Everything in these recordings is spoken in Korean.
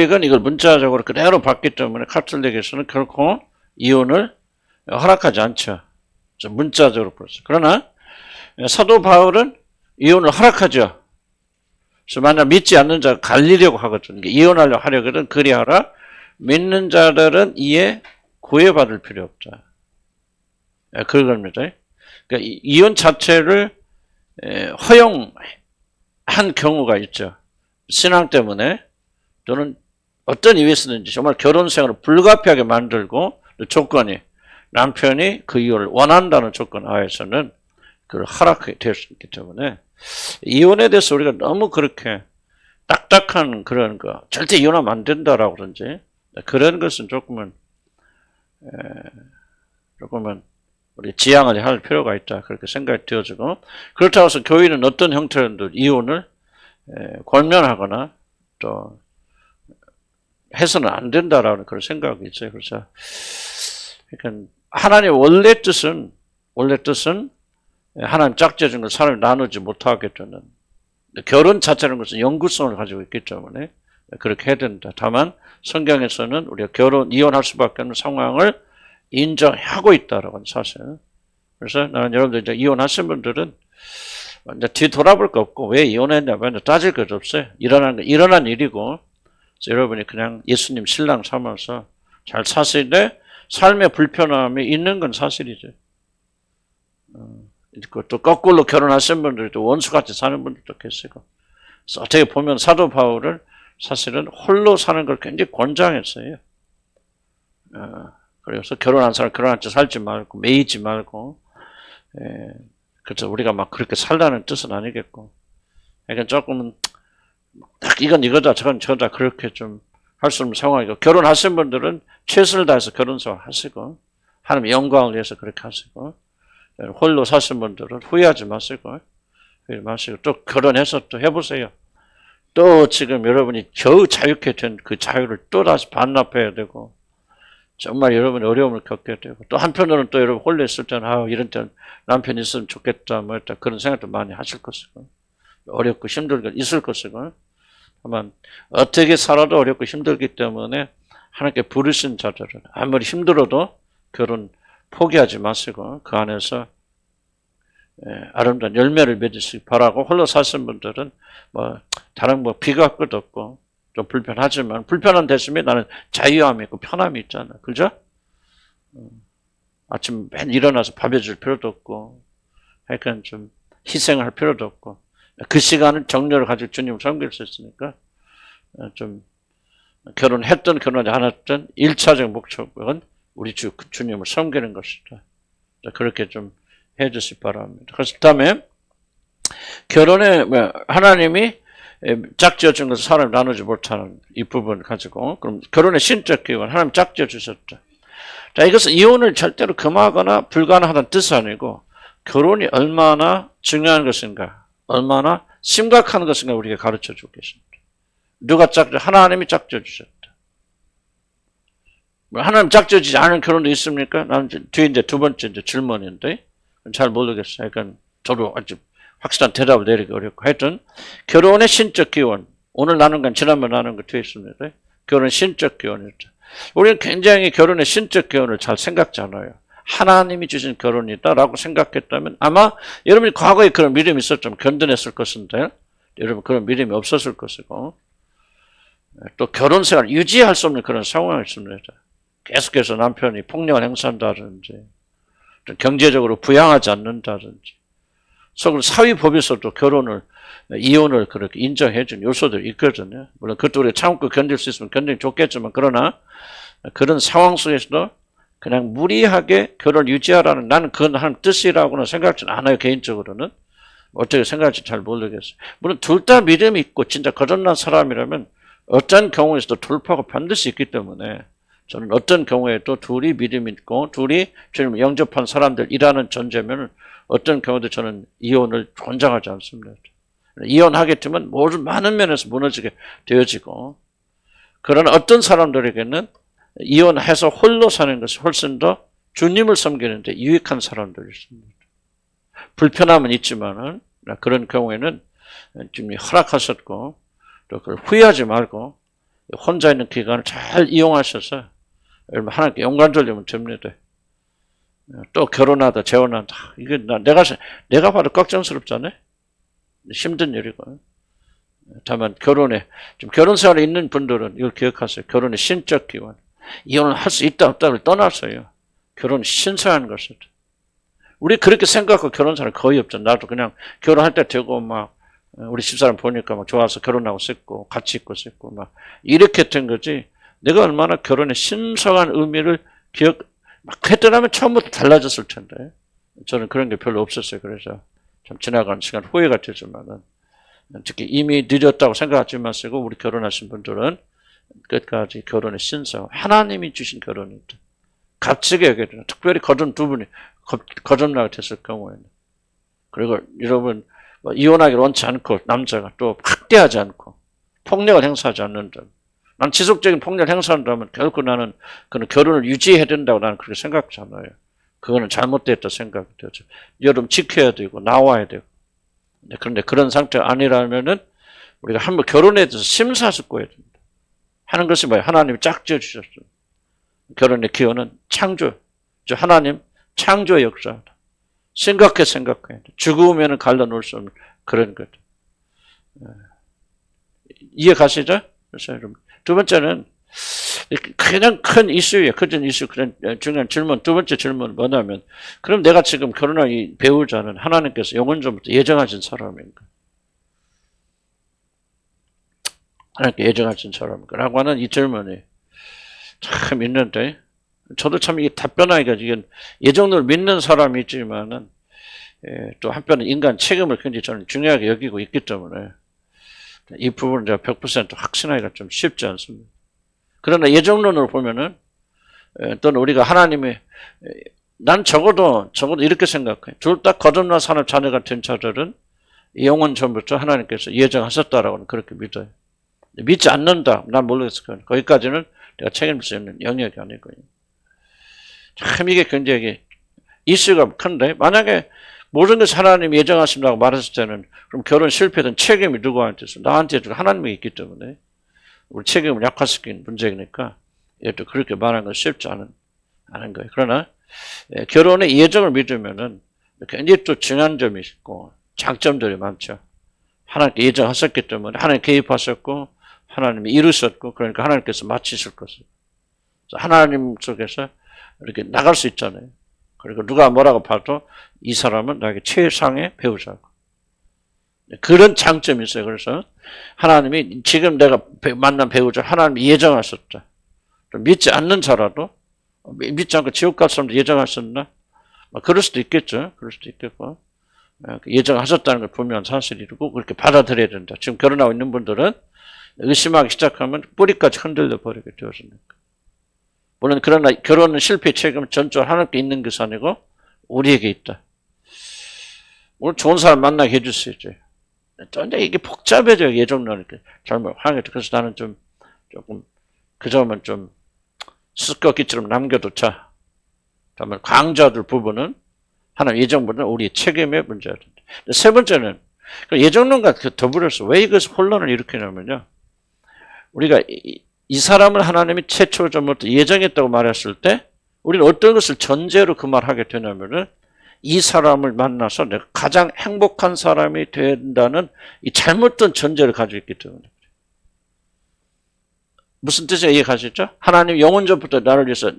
이걸 문자적으로 그대로 받기 때문에 카톨릭에서는 결코 이혼을 허락하지 않죠. 문자적으로 벌써. 그러나 사도 바울은 이혼을 허락하죠. 그래서 만약 믿지 않는 자가 갈리려고 하거든. 이혼하려고 하려거든. 그리하라. 믿는 자들은 이에 구애받을 필요 없다. 그겁니다. 그러니까 이혼 자체를 허용한 경우가 있죠. 신앙 때문에 또는 어떤 이유에서든지 정말 결혼 생활을 불가피하게 만들고 조건이 남편이 그 이혼을 원한다는 조건 하에서는 그걸 허락이 될 수 있기 때문에 이혼에 대해서 우리가 너무 그렇게 딱딱한 그런 거 절대 이혼하면 안 된다라고 그런지 그런 것은 조금은 우리 지양을 할 필요가 있다 그렇게 생각이 되어지고 그렇다고 해서 교회는 어떤 형태로든 이혼을 권면하거나 또 해서는 안 된다라는 그런 생각이 있어요. 그래서 그러니까 하나님 원래 뜻은 하나님 짝지어준 걸 사람이 나누지 못하게 되는 결혼 자체라는 것은 영구성을 가지고 있기 때문에 그렇게 해야 된다. 다만 성경에서는 우리가 이혼할 수밖에 없는 상황을 인정하고 있다라고 하는 사실. 그래서 나는 여러분들 이제 이혼하신 분들은 이제 뒤돌아볼 거 없고 왜 이혼했냐면 따질 것 없어요. 일어난 일이고 그래서 여러분이 그냥 예수님 신랑 삼아서 잘 사시되 삶의 불편함이 있는 건 사실이죠. 또 거꾸로 결혼하신 분들도 원수같이 사는 분들도 계시고 그래서 어떻게 보면 사도 바울은 사실은 홀로 사는 걸 굉장히 권장했어요. 그래서 결혼한 사람 결혼한 채 살지 말고 매이지 말고 그래서 우리가 막 그렇게 살라는 뜻은 아니겠고 그러니까 조금은 딱 이건 이거다 저건 저거다 그렇게 좀 할 수 없는 상황이고 결혼하신 분들은 최선을 다해서 결혼생활 하시고 하나님 영광을 위해서 그렇게 하시고 홀로 사신 분들은 후회하지 마시고 또 결혼해서 또 해보세요. 또 지금 여러분이 겨우 자유케 된 그 자유를 또 다시 반납해야 되고 정말 여러분이 어려움을 겪게 되고 또 한편으로는 또 여러분 홀로 있을 때는 이런 때는 남편이 있으면 좋겠다 그런 생각도 많이 하실 것이고 어렵고 힘들고 있을 것이고 다만 어떻게 살아도 어렵고 힘들기 때문에 하나님께 부르신 자들은 아무리 힘들어도 결혼 포기하지 마시고 그 안에서 아름다운 열매를 맺으시기 바라고 홀로 사신 분들은 다른 비교할 것도 없고 좀 불편하지만 불편한 대신에 나는 자유함이 있고 편함이 있잖아. 그죠? 아침 맨 일어나서 밥 해줄 필요도 없고 약간 좀 희생할 필요도 없고 그 시간은 정열을 가지고 주님을 섬길 수 있으니까 좀 결혼했든 결혼하지 않았든 1차적 목적은 우리 주님을 섬기는 것이다. 그렇게 좀 해주시기 바랍니다. 그래서 다음에 결혼에 하나님이 짝지어준 것을 사람이 나누지 못하는 이 부분을 가지고 그럼 결혼의 신적 기원 하나님 짝지어 주셨다. 자, 이것은 이혼을 절대로 금하거나 불가능하다는 뜻이 아니고 결혼이 얼마나 중요한 것인가 얼마나 심각한 것인가 우리가 가르쳐 주고 계십니다. 누가 하나님이 짝지어 주셨다. 하나님 짝지어 주지 않은 결혼도 있습니까? 나는 뒤에 이제 두 번째 질문인데 잘 모르겠어요. 그러니까 저도 아직 확실한 대답을 내리기 어렵고 하여튼 결혼의 신적 기원 오늘 나눈 건 지난번 나눈 거 뒤에 있습니다. 결혼의 신적 기원이죠. 우리는 굉장히 결혼의 신적 기원을 잘 생각지 않아요. 하나님이 주신 결혼이다라고 생각했다면 아마 여러분이 과거에 그런 믿음이 있었다면 견뎌냈을 것인데 여러분 그런 믿음이 없었을 것이고 또 결혼 생활을 유지할 수 없는 그런 상황이 있습니다. 계속해서 남편이 폭력을 행사한다든지 경제적으로 부양하지 않는다든지 속으로 사위법에서도 이혼을 그렇게 인정해 준 요소들이 있거든요. 물론 그것도 우리가 참고 견딜 수 있으면 견디면 좋겠지만 그러나 그런 상황 속에서도 그냥 무리하게 결혼을 유지하라는 나는 그건 하나님 뜻이라고는 생각하지는 않아요. 개인적으로는. 어떻게 생각할지 잘 모르겠어요. 물론 둘 다 믿음이 있고 진짜 거듭난 사람이라면 어떤 경우에서도 돌파가 반드시 있기 때문에 저는 어떤 경우에도 둘이 믿음이 있고 둘이 주님을 영접한 사람들이라는 전제면 어떤 경우도 저는 이혼을 권장하지 않습니다. 이혼하게 되면 많은 면에서 무너지게 되어지고 그러나 어떤 사람들에게는 이혼해서 홀로 사는 것이 훨씬 더 주님을 섬기는데 유익한 사람들이 있습니다. 불편함은 있지만은 그런 경우에는 주님이 허락하셨고 또 그걸 후회하지 말고 혼자 있는 기간을 잘 이용하셔서 하나님께 영광 돌리면 됩니다. 또 결혼하다 재혼한다. 이게 내가 봐도 걱정스럽잖아요. 힘든 일이고. 다만 지금 결혼 생활에 있는 분들은 이걸 기억하세요. 결혼의 신적 기원. 이혼을 할 수 있다 없다를 떠나서요. 결혼이 신성한 것이다. 우리 그렇게 생각하고 결혼 사람 거의 없죠. 나도 그냥 결혼할 때 되고 막 우리 집사람 보니까 막 좋아서 결혼하고 싶고 같이 있고 싶고 막 이렇게 된 거지. 내가 얼마나 결혼의 신성한 의미를 막 했더라면 처음부터 달라졌을 텐데. 저는 그런 게 별로 없었어요. 그래서 좀 지나가는 시간 후회가 되지만은 특히 이미 늦었다고 생각하지 마시고 우리 결혼하신 분들은 끝까지 결혼의 신성, 하나님이 주신 결혼이다. 값지게 여겨야 된다. 특별히 거듭 두 분이 거듭나게 됐을 경우에는. 그리고 여러분 이혼하기를 원치 않고 남자가 또 학대하지 않고 폭력을 행사하지 않는다. 난 지속적인 폭력을 행사한다면 결코 나는 그는 결혼을 유지해야 된다고 나는 그렇게 생각하지 않아요. 그거는 잘못됐다 생각이 되죠. 여러분 지켜야 되고 나와야 되고. 그런데 그런 상태가 아니라면은 우리가 한번 결혼에 대해서 심사숙고해야 됩니다. 하는 것이 뭐예요? 하나님이 짝지어 주셨어요. 결혼의 기원은 창조. 하나님 창조의 역사다. 생각해야 돼. 죽으면 갈라놓을 수 없는 그런 것. 이해 가시죠? 그래서 여러분. 두 번째는 그냥 큰 이슈예요. 큰 이슈, 그런 중요한 질문. 두 번째 질문은 뭐냐면, 그럼 내가 지금 결혼한 이 배우자는 하나님께서 영원전부터 예정하신 사람인가? 하나님께 예정하신 사람인가? 라고 하는 이 질문이 참 있는데, 저도 참 이게 답변하기가 이건 예정을 믿는 사람이 있지만은, 또 한편은 인간 책임을 굉장히 저는 중요하게 여기고 있기 때문에, 이 부분은 제가 100% 확신하기가 좀 쉽지 않습니다. 그러나 예정론으로 보면은, 또는 우리가 난 적어도 이렇게 생각해. 둘 다 거듭나 사는 자녀가 된 자들은 영원 전부터 하나님께서 예정하셨다라고는 그렇게 믿어요. 믿지 않는다. 난 모르겠어요. 거기까지는 내가 책임질 수 있는 영역이 아니고요. 참 이게 굉장히 이슈가 큰데, 만약에 모든 것을 하나님이 예정하신다고 말했을 때는 그럼 결혼 실패된 책임이 누구한테 있어? 나한테 하나님이 있기 때문에 우리 책임을 약화시키는 문제니까 이것도 그렇게 말하는 건 쉽지 않은 거예요. 그러나 결혼의 예정을 믿으면은 굉장히 또 중요한 점이 있고 장점들이 많죠. 하나님께 예정하셨기 때문에 하나님 개입하셨고 하나님이 이루셨고 그러니까 하나님께서 마치실 것을. 하나님 속에서 이렇게 나갈 수 있잖아요. 그리고 누가 뭐라고 봐도 이 사람은 나에게 최상의 배우자고. 그런 장점이 있어요. 그래서 하나님이 지금 내가 만난 배우자 하나님이 예정하셨다. 믿지 않는 자라도 믿지 않고 지옥 갈 사람도 예정하셨나? 그럴 수도 있겠죠. 그럴 수도 있겠고. 예정하셨다는 걸 분명한 사실이고 그렇게 받아들여야 된다. 지금 결혼하고 있는 분들은 의심하기 시작하면 뿌리까지 흔들려 버리게 되어집니다. 물론 그러나 결혼은 실패의 책임은 전적으로 하나님께 있는 것이 아니고 우리에게 있다. 오늘 좋은 사람 만나게 해줄 수 있죠. 근데 이게 복잡해져요. 예정론이 잘못 하는 게. 그래서 나는 조금 그 점은 좀 습격기처럼 남겨두자. 다만 강자들 부분은 하나님 예정보다는 우리의 책임의 문제가 된다. 세 번째는 예정론과 더불어서 왜 이것을 혼란을 일으키냐면요. 우리가 이 사람을 하나님이 최초전부터 예정했다고 말했을 때 우리는 어떤 것을 전제로 그 말을 하게 되냐면은 이 사람을 만나서 내가 가장 행복한 사람이 된다는 이 잘못된 전제를 가지고 있기 때문에. 무슨 뜻이에요? 이해가시죠? 하나님 영원전부터 나를 위해서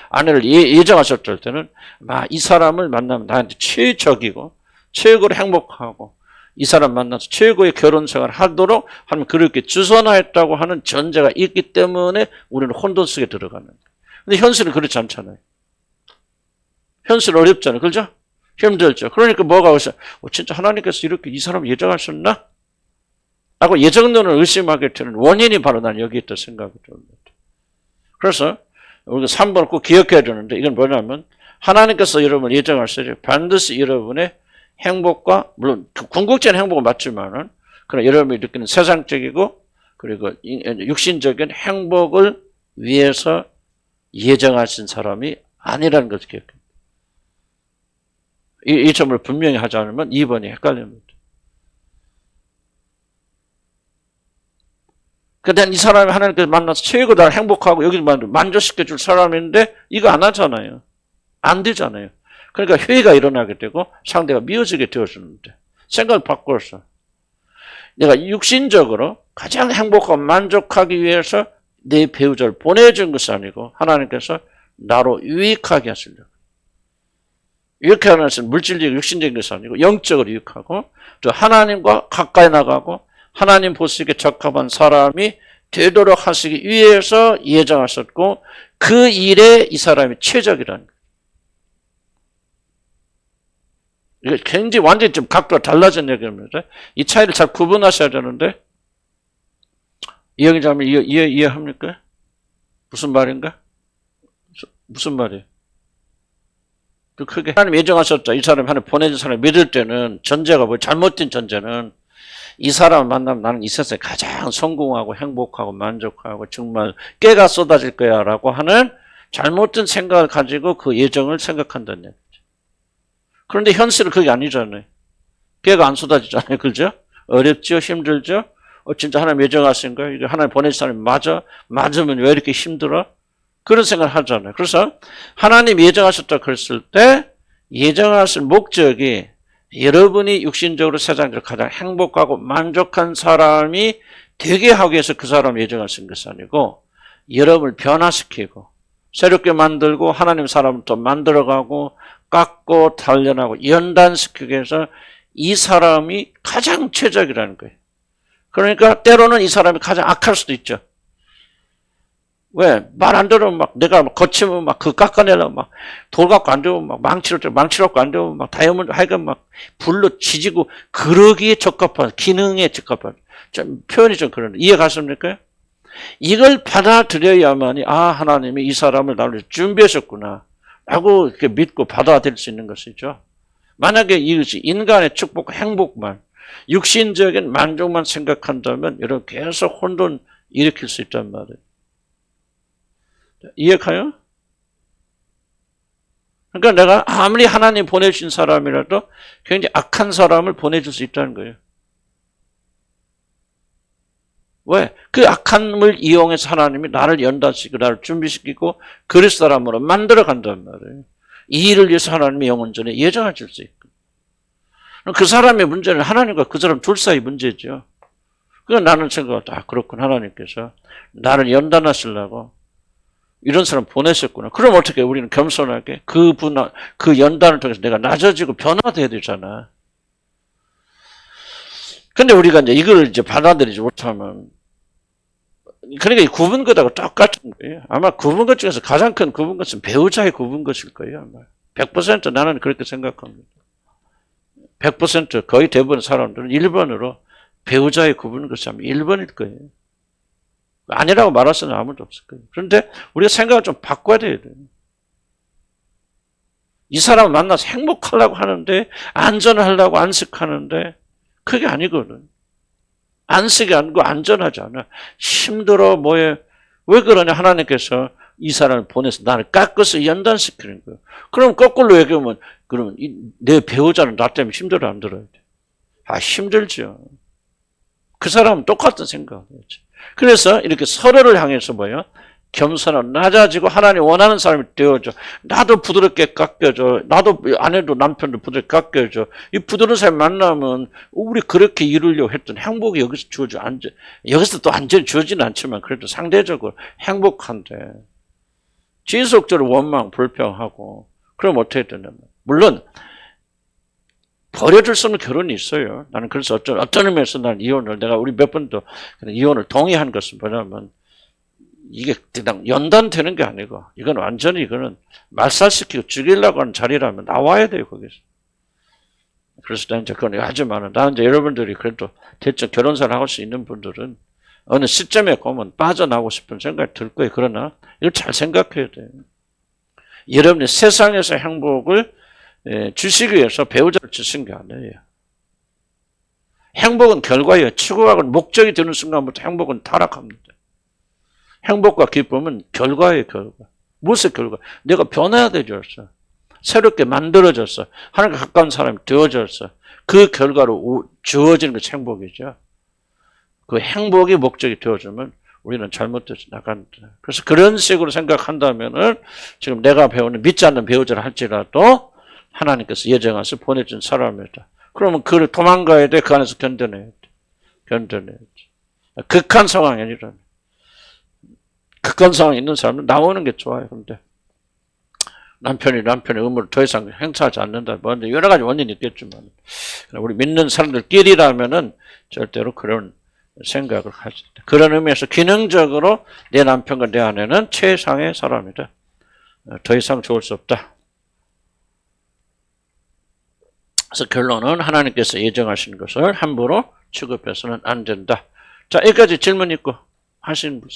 아내를 예정하셨을 때는 이 사람을 만나면 나한테 최적이고 최고로 행복하고 이 사람 만나서 최고의 결혼 생활을 하도록 하면 그렇게 주선하였다고 하는 전제가 있기 때문에 우리는 혼돈 속에 들어가는 거예요. 근데 현실은 그렇지 않잖아요. 현실 어렵잖아요. 그렇죠? 힘들죠. 그러니까 뭐가 오셔? 진짜 하나님께서 이렇게 이 사람 예정하셨나? 라고 예정론을 의심하게 되는 원인이 바로 난 여기 있다 생각이 듭니다. 그래서 우리가 3번을 꼭 기억해야 되는데 이건 뭐냐면 하나님께서 여러분을 예정하셨어요. 반드시 여러분의 행복과 물론 궁극적인 행복은 맞지만은 그러나 여러분이 느끼는 세상적이고 그리고 육신적인 행복을 위해서 예정하신 사람이 아니라는 것을 기억해요. 이 점을 분명히 하지 않으면 2번이 헷갈립니다. 근데 이 사람이 하나님께서 만나서 최고 나를 행복하고 여기 만족시켜 줄 사람인데 이거 안 하잖아요. 안 되잖아요. 그러니까 회의가 일어나게 되고 상대가 미워지게 되어주는데 생각을 바꾸었어. 내가 육신적으로 가장 행복하고 만족하기 위해서 내 배우자를 보내준 것이 아니고 하나님께서 나로 유익하게 하시려고. 유익하게 하는 것은 물질적, 육신적인 것이 아니고 영적으로 유익하고 또 하나님과 가까이 나가고 하나님 보시기에 적합한 사람이 되도록 하시기 위해서 예정하셨고 그 일에 이 사람이 최적이라는 거예요. 이게 굉장히 완전히 좀 각도가 달라진 얘기입니다. 이 차이를 잘 구분하셔야 되는데 이해자면 이해합니까? 무슨 말인가? 무슨 말이에요? 또 크게 하나님 예정하셨죠. 이 사람이 하나님 보내준 사람을 믿을 때는 전제가 뭐 잘못된 전제는 이 사람을 만나면 나는 이 세상에 가장 성공하고 행복하고 만족하고 정말 깨가 쏟아질 거야 라고 하는 잘못된 생각을 가지고 그 예정을 생각한다는 얘기죠. 그런데 현실은 그게 아니잖아요. 깨가 안 쏟아지잖아요. 그죠? 어렵죠? 힘들죠? 진짜 하나님 예정하신 거예요? 이거 하나님 보내신 사람이 맞아? 맞으면 왜 이렇게 힘들어? 그런 생각을 하잖아요. 그래서 하나님 예정하셨다 그랬을 때 예정하신 목적이 여러분이 육신적으로 세상에서 가장 행복하고 만족한 사람이 되게 하기 위해서 그 사람을 예정하신 것이 아니고 여러분을 변화시키고 새롭게 만들고 하나님 사람을 또 만들어가고 깎고 단련하고 연단시키기 위해서 이 사람이 가장 최적이라는 거예요. 그러니까 때로는 이 사람이 가장 악할 수도 있죠. 왜? 말 안 들으면 막 내가 거치면 막 그 깎아내려면 막 돌 갖고 안 되면 막 망치갖고 안 되면 막 다이아몬드 하여간 막 불로 지지고 그러기에 적합한 기능에 적합한 좀 표현이 좀 그런데 이해 가십니까? 이걸 받아들여야만이 하나님이 이 사람을 나를 준비하셨구나 라고 이렇게 믿고 받아들일 수 있는 것이죠. 만약에 이것이 인간의 축복과 행복만 육신적인 만족만 생각한다면 여러분 계속 혼돈 일으킬 수 있단 말이에요. 이해가요? 그러니까 내가 아무리 하나님 보내주신 사람이라도 굉장히 악한 사람을 보내줄 수 있다는 거예요. 왜? 그 악함을 이용해서 하나님이 나를 연단시키고 나를 준비시키고 그리스도 사람으로 만들어 간단 말이에요. 이 일을 위해서 하나님이 영원전에 예정하실 수 있고. 그 사람의 문제는 하나님과 그 사람 둘 사이 문제죠. 그러니까 나는 생각하다 그렇군 하나님께서 나를 연단하시려고 이런 사람 보내셨구나. 그럼 어떻게 우리는 겸손하게 그 연단을 통해서 내가 낮아지고 변화돼야 되잖아. 근데 우리가 이제 이걸 이제 받아들이지 못하면 그러니까 이 구분 것하고 똑같은 거예요. 아마 구분 것 중에서 가장 큰 구분 것은 배우자의 구분 것일 거예요. 아마 100% 나는 그렇게 생각합니다. 100% 거의 대부분 사람들은 1번으로 배우자의 구분 것이 아마 1번일 거예요. 아니라고 말할 수는 아무도 없을 거예요. 그런데 우리가 생각을 좀 바꿔야 돼요. 이 사람을 만나서 행복하려고 하는데 안전하려고 안식하는데 그게 아니거든. 안식이 아니고 안전하지 않아. 힘들어 뭐해. 왜 그러냐. 하나님께서 이 사람을 보내서 나를 깎아서 연단시키는 거예요. 그럼 거꾸로 얘기하면 그러면 내 배우자는 나 때문에 힘들어 안 들어야 돼. 힘들죠. 그 사람은 똑같은 생각이었죠. 그래서 이렇게 서로를 향해서 뭐예요? 겸손하고 낮아지고 하나님 원하는 사람이 되어줘. 나도 부드럽게 깎여줘. 나도 아내도 남편도 부드럽게 깎여줘. 이 부드러운 사람 만나면 우리 그렇게 이루려고 했던 행복이 여기서 주어져. 여기서 또 완전히 주어지는 않지만 그래도 상대적으로 행복한데 지속적으로 원망, 불평하고 그럼 어떻게 되냐면 물론 버려줄 수 없는 결혼이 있어요. 나는 그래서 어떤 의미에서 나는 이혼을 내가 우리 몇 번도 이혼을 동의한 것은 뭐냐면 이게 그냥 연단되는 게 아니고 이건 완전히 이거는 말살시키고 죽이려고 하는 자리라면 나와야 돼요 거기서. 그래서 난 이제 그건 하지만은 나는 이제 여러분들이 그래도 대충 결혼사를 할 수 있는 분들은 어느 시점에 보면 빠져나오고 싶은 생각이 들 거예요. 그러나 이걸 잘 생각해야 돼요. 여러분이 세상에서 행복을 주시기 위해서 배우자를 주신 게 아니에요. 행복은 결과예요. 추구하고 목적이 되는 순간부터 행복은 타락합니다. 행복과 기쁨은 결과예요, 결과. 무엇의 결과? 내가 변해야 되졌어. 새롭게 만들어졌어. 하나님과 가까운 사람이 되어졌어. 그 결과로 주어지는 것이 행복이죠. 그 행복이 목적이 되어주면 우리는 잘못되지 나간다. 그래서 그런 식으로 생각한다면은 지금 내가 배우는 믿지 않는 배우자를 할지라도 하나님께서 예정해서 보내준 사람이다. 그러면 그를 도망가야 돼. 그 안에서 견뎌내야 돼. 견뎌내야지. 극한 상황이 아니라. 극한 상황이 있는 사람은 나오는 게 좋아요. 근데 남편이 남편의 의무를 더 이상 행사하지 않는다. 뭐 여러 가지 원인이 있겠지만 우리 믿는 사람들끼리라면은 절대로 그런 생각을 하지. 그런 의미에서 기능적으로 내 남편과 내 아내는 최상의 사람이다. 더 이상 좋을 수 없다. 그래서 결론은 하나님께서 예정하신 것을 함부로 취급해서는 안 된다. 자, 여기까지 질문 있고 하시는 분.